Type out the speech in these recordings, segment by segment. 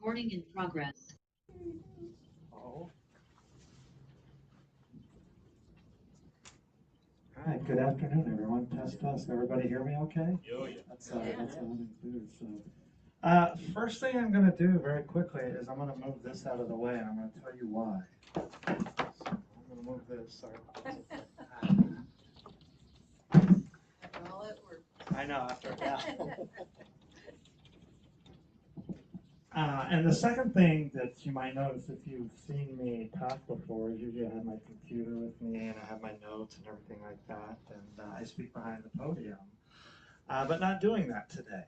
Recording in progress. Oh. All right, good afternoon, everyone. Test, test. Everybody hear me okay? Oh, yeah. That's loud and clear. So, first thing I'm going to do very quickly is I'm going to move this out of the way, and I'm going to tell you why. So I'm going to move this. Sorry. After all that work. I know, after that. And the second thing that you might notice if you've seen me talk before is usually I have my computer with me and I have my notes and everything like that, and I speak behind the podium, but not doing that today.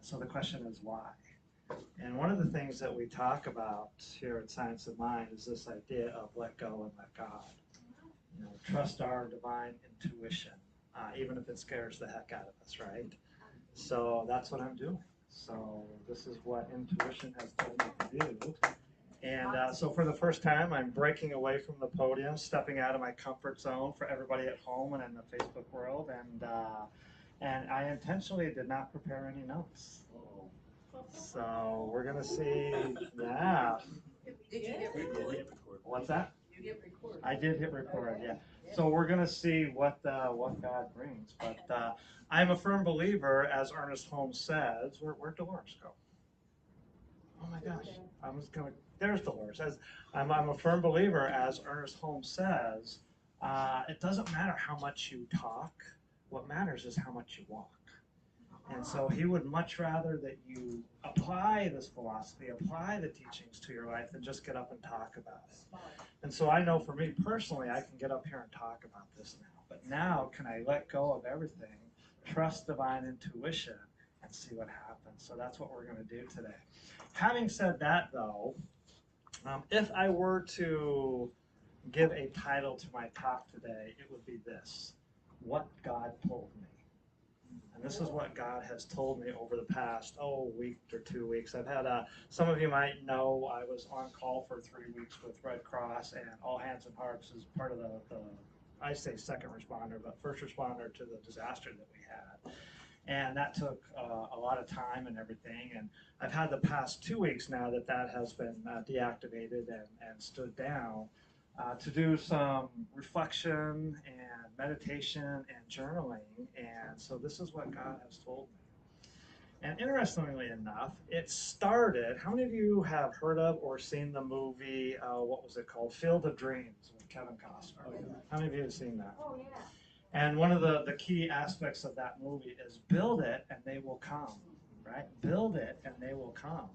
So the question is why? And one of the things that we talk about here at Science of Mind is this idea of let go and let God. You know, trust our divine intuition, even if it scares the heck out of us, right? So that's what I'm doing. So this is what intuition has told me to do. And so for the first time, I'm breaking away from the podium, stepping out of my comfort zone for everybody at home and in the Facebook world. And I intentionally did not prepare any notes. So we're going to see, yeah. Did you hit record? What's that? You hit record. I did hit record, yeah. So we're going to see what God brings. But I'm a firm believer, as Ernest Holmes says, where'd Dolores go? Oh my gosh, I was going to, there's Dolores. I'm a firm believer, as Ernest Holmes says, it doesn't matter how much you talk, what matters is how much you walk. And so he would much rather that you apply this philosophy, apply the teachings to your life than just get up and talk about it. And so I know for me personally, I can get up here and talk about this now. But now, can I let go of everything, trust divine intuition, and see what happens? So that's what we're going to do today. Having said that, though, if I were to give a title to my talk today, it would be this: What God Told Me. And this is what God has told me over the past, week or 2 weeks. I've had, some of you might know, I was on call for 3 weeks with Red Cross and All Hands and Hearts as part of the I say second responder, but first responder to the disaster that we had. And that took a lot of time and everything. And I've had the past 2 weeks now that has been deactivated and stood down to do some reflection and meditation and journaling. And so this is what God has told me. And interestingly enough, it started, how many of you have heard of or seen the movie, what was it called? Field of Dreams with Kevin Costner. Oh, yeah. How many of you have seen that? Oh, yeah. And one of the key aspects of that movie is build it and they will come, right? Build it and they will come.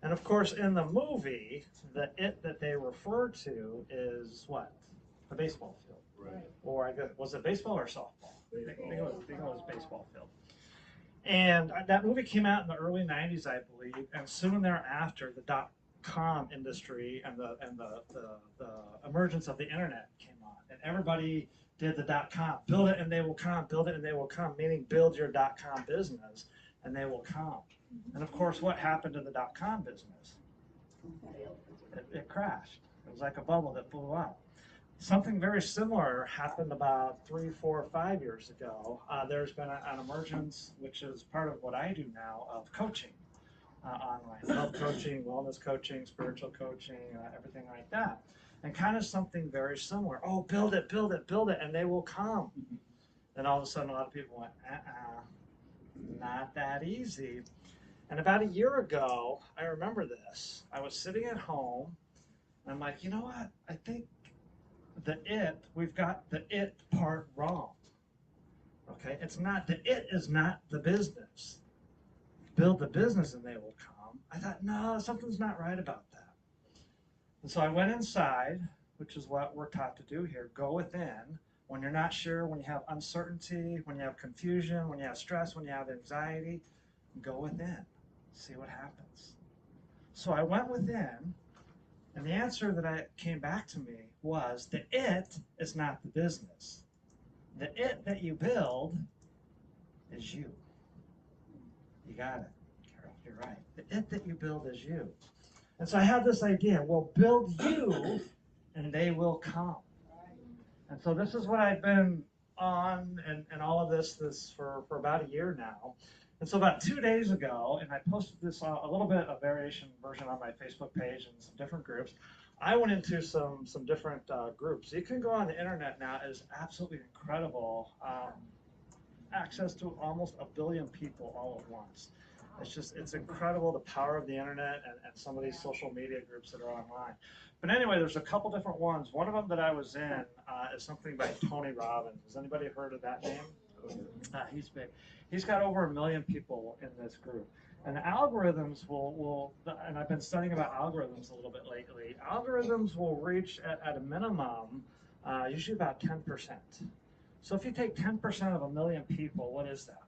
And of course, in the movie, the it that they refer to is what? The baseball field. Right. Or I guess, was it baseball or softball? I think it was baseball field. And that movie came out in the early 90s, I believe, and soon thereafter, the dot-com industry and the emergence of the internet came on. And everybody did the dot-com, build it and they will come, build it and they will come, meaning build your dot-com business and they will come. And of course, what happened to the dot-com business? It crashed. It was like a bubble that blew up. Something very similar happened about 3, 4, 5 years ago. There's been an emergence, which is part of what I do now, of coaching online. Health coaching, wellness coaching, spiritual coaching, everything like that. And kind of something very similar. Oh, build it, build it, build it, and they will come. And all of a sudden, a lot of people went, not that easy. And about a year ago, I remember this. I was sitting at home, and I'm like, you know what? I think we've got the it part wrong. Okay, it's not, the it is not the business. Build the business and they will come. I thought, no, something's not right about that. And so I went inside, which is what we're taught to do here. Go within. When you're not sure, when you have uncertainty, when you have confusion, when you have stress, when you have anxiety, go within. See what happens. So I went within, and the answer that came back to me was the it is not the business. The it that you build is you. You got it, Carol, you're right. The it that you build is you. And so I had this idea, well, build you and they will come. And so this is what I've been on and all of this for about a year now. And so about 2 days ago, and I posted this a little bit, a variation version on my Facebook page and some different groups. I went into some different groups. You can go on the internet now. It is absolutely incredible. Access to almost 1 billion people all at once. It's incredible the power of the internet and some of these social media groups that are online. But anyway, there's a couple different ones. One of them that I was in is something by Tony Robbins. Has anybody heard of that name? He's big. He's got over 1 million people in this group. And the algorithms will, and I've been studying about algorithms a little bit lately. Algorithms will reach at a minimum, usually about 10%. So if you take 10% of 1 million people, what is that?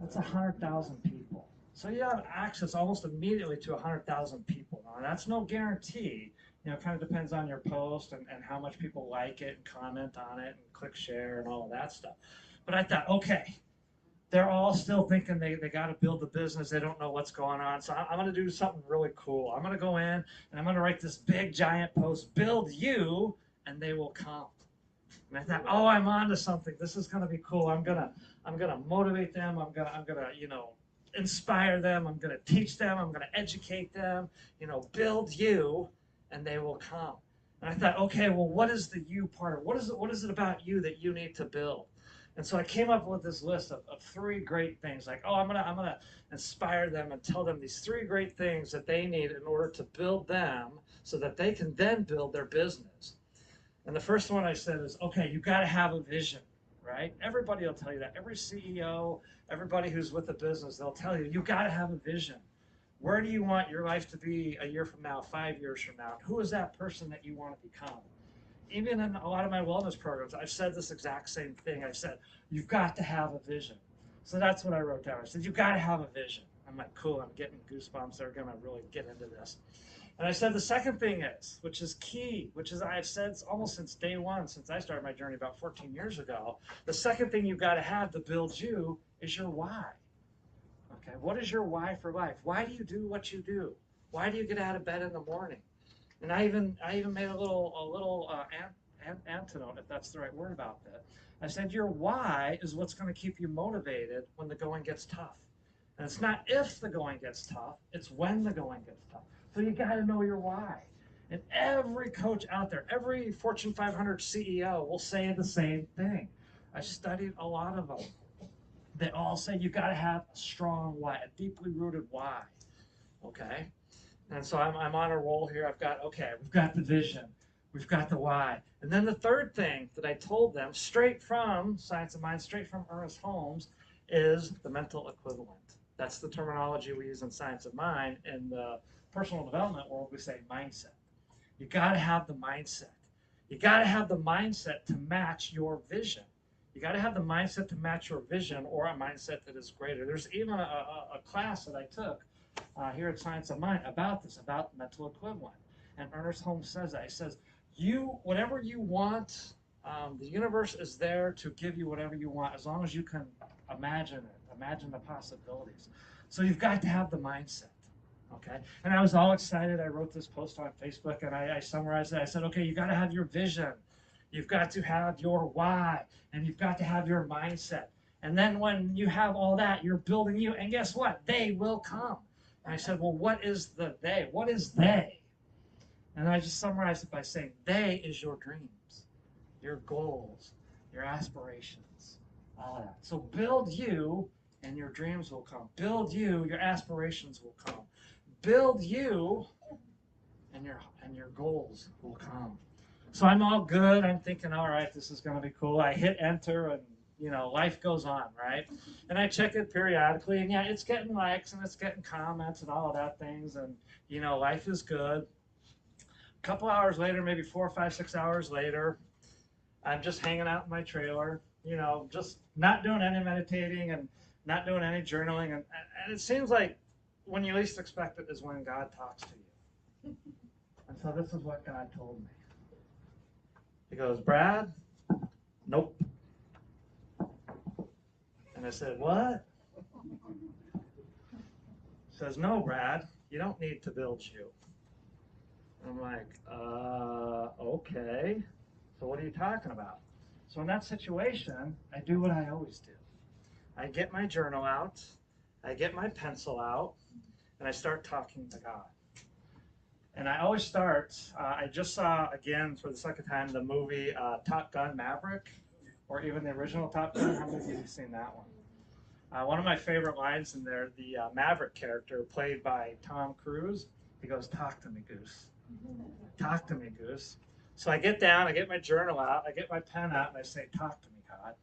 That's 100,000 people. So you have access almost immediately to 100,000 people. Now that's no guarantee. You know, it kind of depends on your post and how much people like it and comment on it and click share and all of that stuff. But I thought, okay, they're all still thinking they got to build the business. They don't know what's going on. So I'm going to do something really cool. I'm going to go in and I'm going to write this big giant post, build you, and they will come. And I thought, oh, I'm onto something. This is going to be cool. I'm gonna motivate them. I'm gonna inspire them. I'm gonna teach them. I'm gonna educate them. Build you, and they will come. And I thought, okay, well, what is the you part? What is it about you that you need to build? And so I came up with this list of 3 great things. Like, oh, I'm gonna inspire them and tell them these 3 great things that they need in order to build them, so that they can then build their business. And the first one I said is, okay, you got to have a vision, right? Everybody will tell you that. Every CEO, everybody who's with a business, they'll tell you, you got to have a vision. Where do you want your life to be a year from now, 5 years from now? Who is that person that you want to become? Even in a lot of my wellness programs, I've said this exact same thing. I've said, you've got to have a vision. So that's what I wrote down. I said, you've got to have a vision. I'm like, cool, I'm getting goosebumps. They're going to really get into this. And I said the second thing is, which is key, which is I've said almost since day one, since I started my journey about 14 years ago, the second thing you've got to have to build you is your why. Okay, what is your why for life? Why do you do what you do? Why do you get out of bed in the morning? And I even made a little antidote, if that's the right word, about that. I said your why is what's going to keep you motivated when the going gets tough. And it's not if the going gets tough, it's when the going gets tough. So you got to know your why. And every coach out there, every Fortune 500 CEO will say the same thing. I studied a lot of them. They all say you got to have a strong why, a deeply rooted why. Okay? And so I'm on a roll here. We've got the vision. We've got the why. And then the third thing that I told them, straight from Science of Mind, straight from Ernest Holmes, is the mental equivalent. That's the terminology we use in Science of Mind. In the personal development world, we say mindset. You got to have the mindset. You got to have the mindset to match your vision. You got to have the mindset to match your vision, or a mindset that is greater. There's even a class that I took here at Science of Mind about this, about mental equivalent. And Ernest Holmes says that. He says, whatever you want, the universe is there to give you whatever you want, as long as you can imagine it, imagine the possibilities. So you've got to have the mindset. Okay, and I was all excited. I wrote this post on Facebook, and I summarized it. I said, okay, you got to have your vision, you've got to have your why, and you've got to have your mindset. And then when you have all that, you're building you, and guess what? They will come. And I said, well, what is the they? What is they? And I just summarized it by saying, they is your dreams, your goals, your aspirations, all of that. So build you, and your dreams will come. Build you, your aspirations will come. Build you, and your goals will come. So I'm all good. I'm thinking, all right, this is going to be cool. I hit enter, and life goes on, right? And I check it periodically, and yeah, it's getting likes and it's getting comments and all of that things, and life is good. A couple hours later, maybe 4, 5, 6 hours later, I'm just hanging out in my trailer, just not doing any meditating and not doing any journaling, and it seems like when you least expect it is when God talks to you. And so this is what God told me. He goes, Brad, nope. And I said, what? He says, no, Brad, you don't need to build you. I'm like, okay. So what are you talking about? So in that situation, I do what I always do. I get my journal out, I get my pencil out and I start talking to God. And I always start, I just saw again for the second time the movie Top Gun Maverick, or even the original Top Gun. How many of you have seen that one? One of my favorite lines in there, the Maverick character played by Tom Cruise, he goes, "Talk to me, Goose. Talk to me, Goose." So I get down, I get my journal out, I get my pen out, and I say, "Talk to me, God."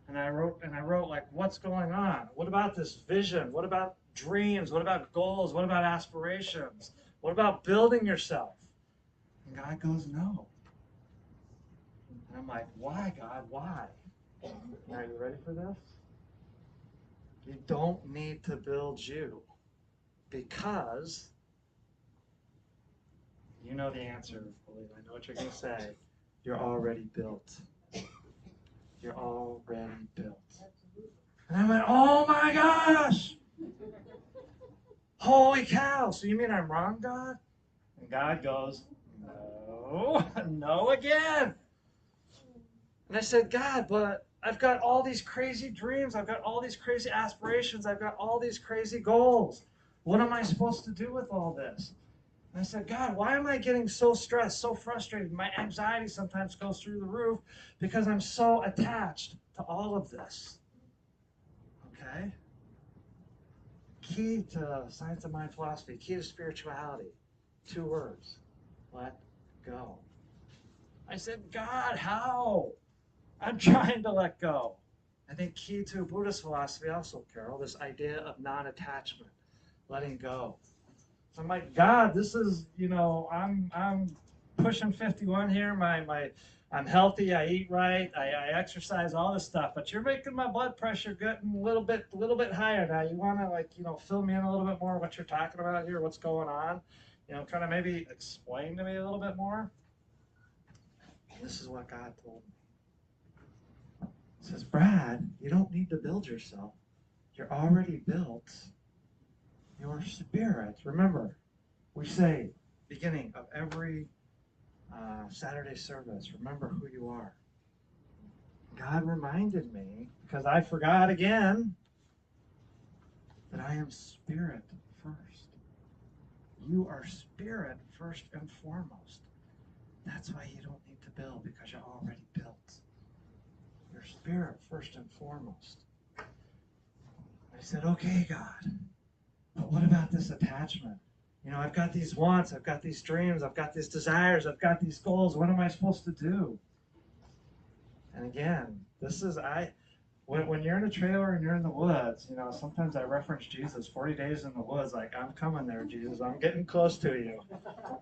And I wrote like, what's going on? What about this vision? What about dreams? What about goals? What about aspirations? What about building yourself? And God goes, "No." And I'm like, "Why, God? Why?" Now, are you ready for this? You don't need to build you because you know the answer. I know what you're going to say. You're already built. You're already built. And I went, "Oh my gosh! Holy cow! So you mean I'm wrong, God?" And God goes, "No, no again." And I said, "God, but I've got all these crazy dreams. I've got all these crazy aspirations. I've got all these crazy goals. What am I supposed to do with all this?" And I said, "God, why am I getting so stressed, so frustrated? My anxiety sometimes goes through the roof because I'm so attached to all of this." Okay? Key to science of mind philosophy, key to spirituality, 2 words: let go. I said, "God, how? I'm trying to let go." I think key to Buddhist philosophy also, Carol, this idea of non-attachment, letting go. So I'm like, "God, this is, I'm pushing 51 here. I'm healthy. I eat right. I exercise, all this stuff. But you're making my blood pressure getting a little bit higher now. You want to fill me in a little bit more what you're talking about here. What's going on? Kind of maybe explain to me a little bit more." This is what God told me. He says, "Brad, you don't need to build yourself. You're already built. Your spirit." Remember, we say, beginning of every Saturday service, remember who you are. God reminded me, because I forgot again, that I am spirit first. You are spirit first and foremost. That's why you don't need to build, because you're already built. You're spirit first and foremost. I said, "Okay, God, but what about this attachment? I've got these wants, I've got these dreams, I've got these desires, I've got these goals. What am I supposed to do?" And again, when you're in a trailer and you're in the woods, sometimes I reference Jesus, 40 days in the woods, like, "I'm coming there, Jesus. I'm getting close to you."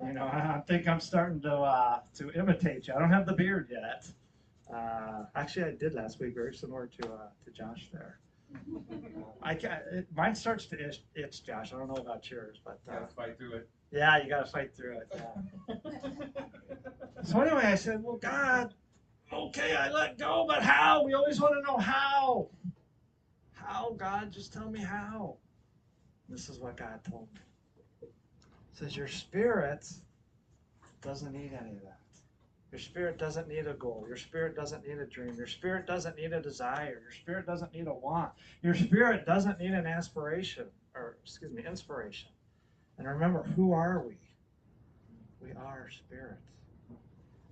I think I'm starting to imitate you. I don't have the beard yet. Actually, I did last week, very similar to Josh there. Mine starts to itch, Josh. I don't know about yours, but Gotta fight through it. yeah, you got to fight through it. Yeah. So anyway, I said, "Well, God, okay, I let go, but how? We always want to know how. How, God? Just tell me how." This is what God told me. It says, "Your spirit doesn't need any of that. Your spirit doesn't need a goal. Your spirit doesn't need a dream. Your spirit doesn't need a desire. Your spirit doesn't need a want. Your spirit doesn't need an inspiration. And remember, who are we? We are spirit.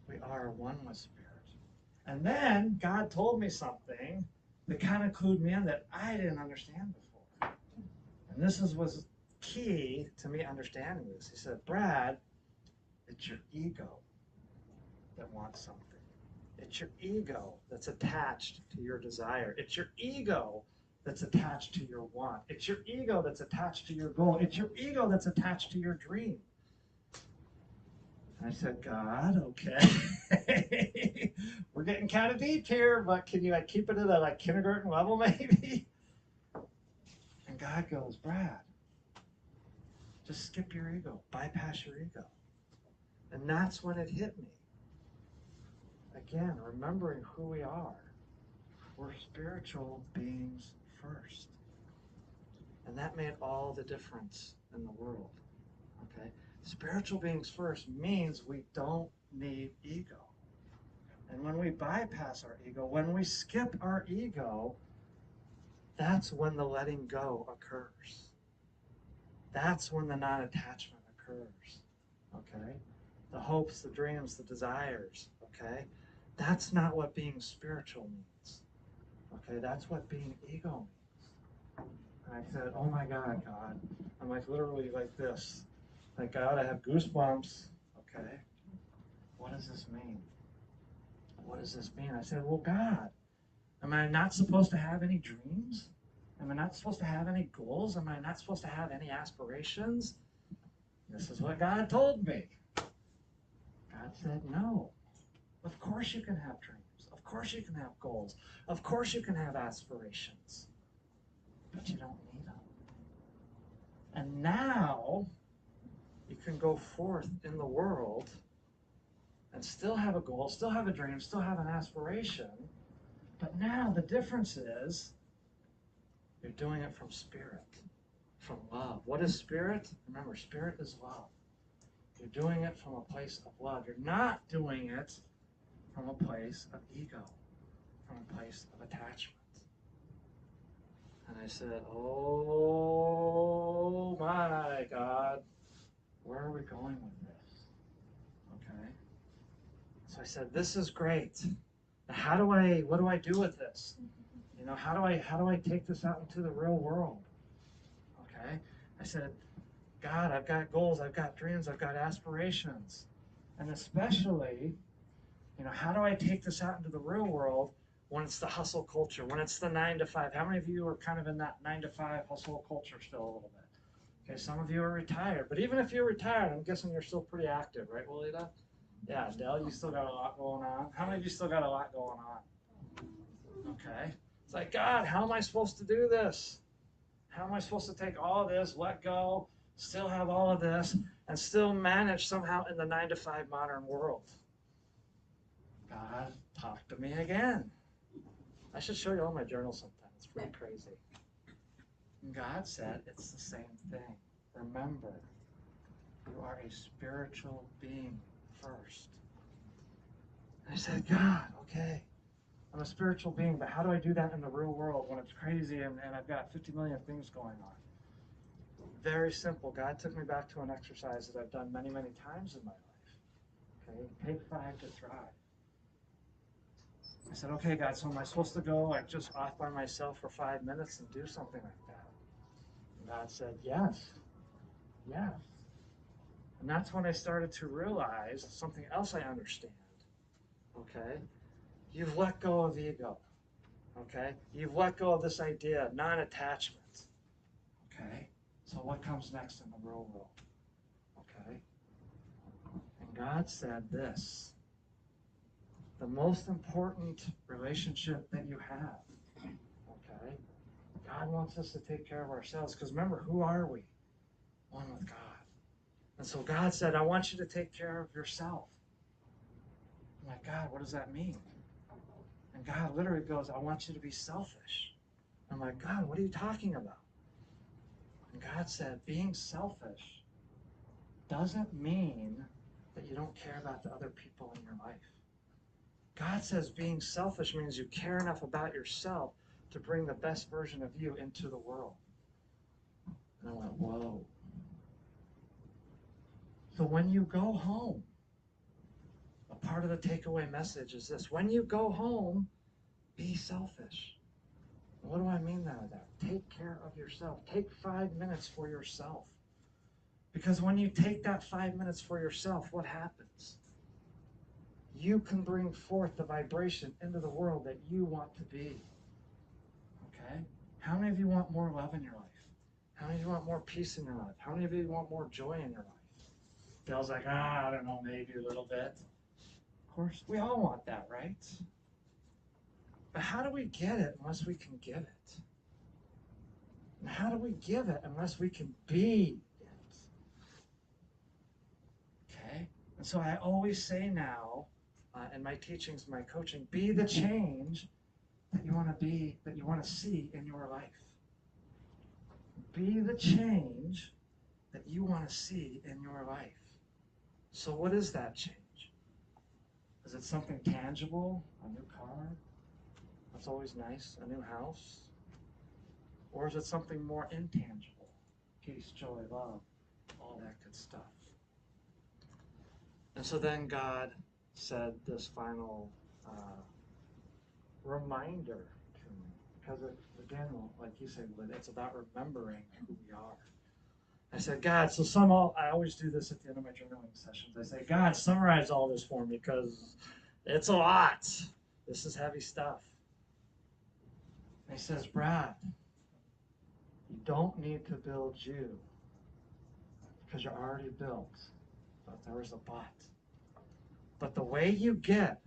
We are one with spirit." And then God told me something that kind of clued me in that I didn't understand before. And this was key to me understanding this. He said, "Brad, it's your ego that wants something. It's your ego that's attached to your desire. It's your ego that's attached to your want. It's your ego that's attached to your goal. It's your ego that's attached to your dream." And I said, "God, okay." We're getting kind of deep here, but can you keep it at a kindergarten level maybe? And God goes, "Brad, just skip your ego, bypass your ego." And that's when it hit me. Again, remembering who we are. We're spiritual beings first. And that made all the difference in the world. Okay? Spiritual beings first means we don't need ego. And when we bypass our ego, when we skip our ego, that's when the letting go occurs. That's when the non-attachment occurs. Okay? The hopes, the dreams, the desires. Okay? That's not what being spiritual means. Okay? That's what being ego means. And I said, oh my God, God. I'm like literally like this. Like, God, I have goosebumps. Okay? What does this mean? What does this mean? I said, well, God, am I not supposed to have any dreams? Am I not supposed to have any goals? Am I not supposed to have any aspirations? This is what God told me. God said, no. Of course you can have dreams. Of course you can have goals. Of course you can have aspirations. But you don't need them. And now you can go forth in the world and still have a goal, still have a dream, still have an aspiration. But now the difference is you're doing it from spirit, from love. What is spirit? Remember, spirit is love. You're doing it from a place of love. You're not doing it from a place of ego, from a place of attachment. And I said, oh my God, where are we going with this? Okay. So I said, this is great. Now what do I do with this? You know, how do I take this out into the real world? Okay. I said, God, I've got goals, I've got dreams, I've got aspirations. And especially, you know, how do I take this out into the real world when it's the hustle culture, when it's the 9 to 5? How many of you are kind of in that 9 to 5 hustle culture still a little bit? Okay, some of you are retired, but even if you're retired, I'm guessing you're still pretty active, right, Walida? Yeah, Dell, you still got a lot going on. How many of you still got a lot going on? Okay. It's like, God, how am I supposed to do this? How am I supposed to take all of this, let go, still have all of this, and still manage somehow in the 9 to 5 modern world? God, talk to me again. I should show you all my journals sometime. It's pretty crazy. And God said it's the same thing. Remember, you are a spiritual being first. And I said, God, okay, I'm a spiritual being, but how do I do that in the real world when it's crazy and I've got 50 million things going on? Very simple. God took me back to an exercise that I've done many, many times in my life. Okay, take 5 to thrive. I said, okay, God, so am I supposed to go like just off by myself for 5 minutes and do something like that? And God said, yes, yes. And that's when I started to realize something else I understand. Okay, you've let go of ego. Okay, you've let go of this idea of non-attachment. Okay, so what comes next in the real world? Okay, and God said this: the most important relationship that you have. Okay, God wants us to take care of ourselves, because remember, who are we? One with God. And so God said, I want you to take care of yourself. I'm like, God, what does that mean? And God literally goes, I want you to be selfish. I'm like, God, what are you talking about? And God said, being selfish doesn't mean that you don't care about the other people in your life. God says being selfish means you care enough about yourself to bring the best version of you into the world. And I went, whoa. So when you go home, a part of the takeaway message is this: when you go home, be selfish. And what do I mean by that? Take care of yourself. Take 5 minutes for yourself. Because when you take that 5 minutes for yourself, what happens? You can bring forth the vibration into the world that you want to be. Okay? How many of you want more love in your life? How many of you want more peace in your life? How many of you want more joy in your life? Dale's like, I don't know, maybe a little bit. Of course, we all want that, right? But how do we get it unless we can give it? And how do we give it unless we can be it? Okay? And so I always say now, in my teachings, my coaching, be the change that you want to be, that you want to see in your life. Be the change that you want to see in your life. So what is that change? Is it something tangible? A new car? That's always nice. A new house? Or is it something more intangible? Peace, joy, love, all that good stuff. And so then God said this final reminder to me. Because again, like you said, it's about remembering who we are. I said, God, I always do this at the end of my journaling sessions. I say, God, summarize all this for me because it's a lot. This is heavy stuff. And he says, Brad, you don't need to build you because you're already built. But there is a but. But the way you get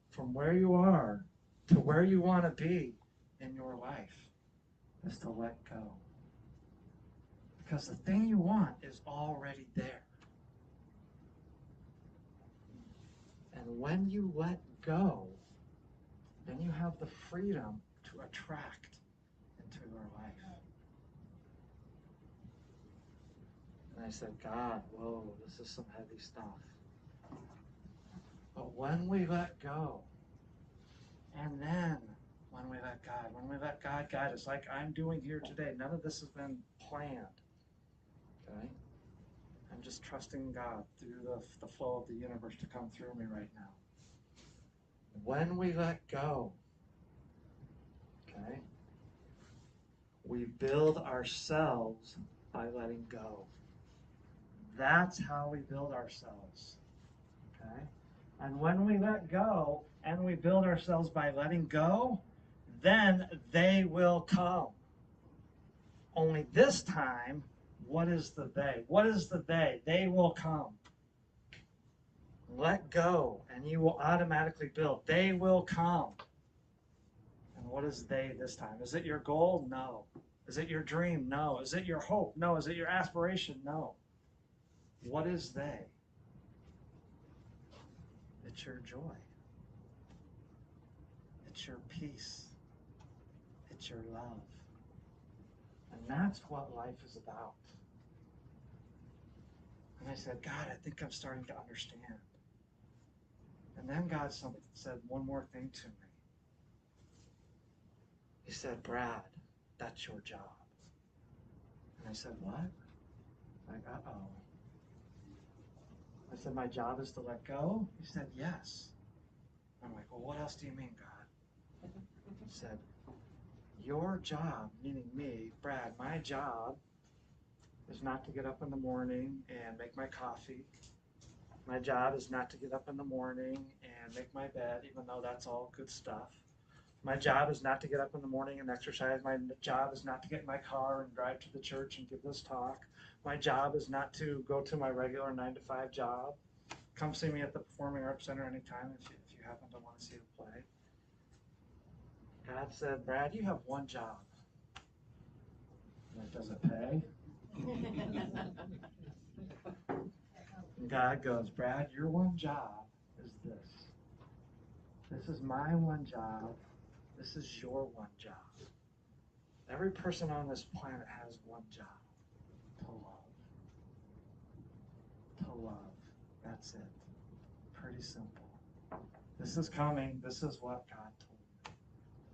from where you are to where you want to be in your life is to let go. Because the thing you want is already there. And when you let go, then you have the freedom to attract into your life. And I said, God, whoa, this is some heavy stuff. But when we let go, and then when we let God guide us, like I'm doing here today, none of this has been planned. Okay? I'm just trusting God through the flow of the universe to come through me right now. When we let go, okay, we build ourselves by letting go. That's how we build ourselves. Okay? And when we let go and we build ourselves by letting go, then they will come. Only this time, what is the they? What is the they? They will come. Let go and you will automatically build. They will come. And what is they this time? Is it your goal? No. Is it your dream? No. Is it your hope? No. Is it your aspiration? No. What is they? It's your joy. It's your peace. It's your love. And that's what life is about. And I said, God, I think I'm starting to understand. And then God said one more thing to me. He said, Brad, that's your job. And I said, what? Like, uh-oh. I said, my job is to let go? He said, yes. I'm like, well, what else do you mean, God? He said, your job, meaning me, Brad, my job is not to get up in the morning and make my coffee. My job is not to get up in the morning and make my bed, even though that's all good stuff. My job is not to get up in the morning and exercise. My job is not to get in my car and drive to the church and give this talk. My job is not to go to my regular 9-to-5 job. Come see me at the Performing Arts Center anytime if you happen to want to see a play. God said, Brad, you have one job. Like, does it pay? And God goes, Brad, your one job is this. This is my one job. This is your one job. Every person on this planet has one job. To love. To love. That's it. Pretty simple. This is coming. This is what God told me.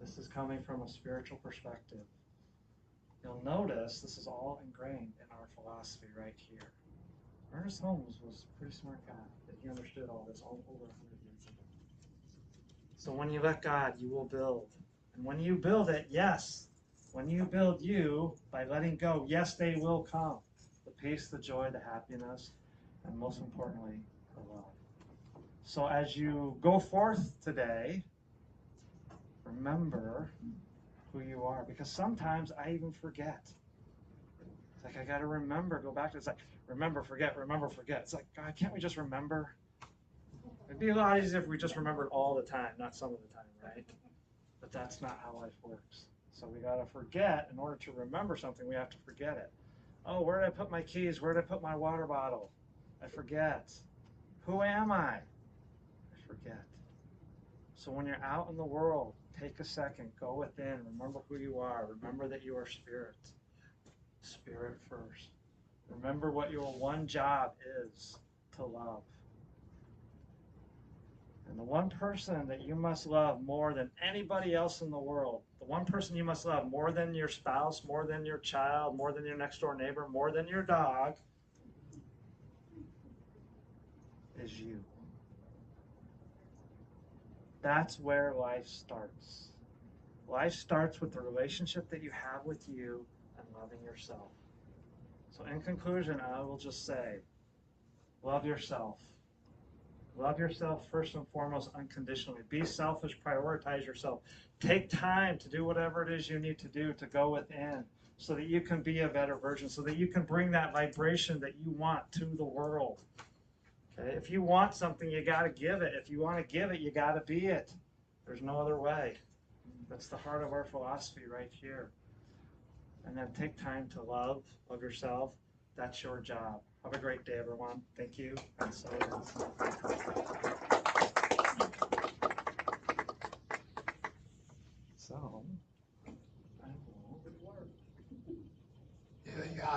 This is coming from a spiritual perspective. You'll notice this is all ingrained in our philosophy right here. Ernest Holmes was a pretty smart guy, that he understood all this all over 100 years ago. So when you let God, you will build. And when you build it, yes, when you build you by letting go, yes, they will come. The peace, the joy, the happiness, and most importantly, the love. So as you go forth today, remember who you are. Because sometimes I even forget. It's like I got to remember, go back to it's like, remember, forget, remember, forget. It's like, God, can't we just remember? It'd be a lot easier if we just remembered all the time, not some of the time, right? But that's not how life works. So we got to forget. In order to remember something, we have to forget it. Oh, where did I put my keys? Where did I put my water bottle? I forget. Who am I? I forget. So when you're out in the world, take a second, go within, remember who you are. Remember that you are spirit. Spirit first. Remember what your one job is, to love. And the one person that you must love more than anybody else in the world, The one person you must love more than your spouse, more than your child, more than your next door neighbor, more than your dog is you. That's where life starts. Life starts with the relationship that you have with you and loving yourself. So in conclusion, I will just say, love yourself. Love yourself first and foremost unconditionally. Be selfish, prioritize yourself. Take time to do whatever it is you need to do to go within so that you can be a better version, so that you can bring that vibration that you want to the world. Okay? If you want something, you got to give it. If you want to give it, you got to be it. There's no other way. That's the heart of our philosophy right here. And then take time to love yourself. That's your job. Have a great day, everyone. Thank you. And so it is.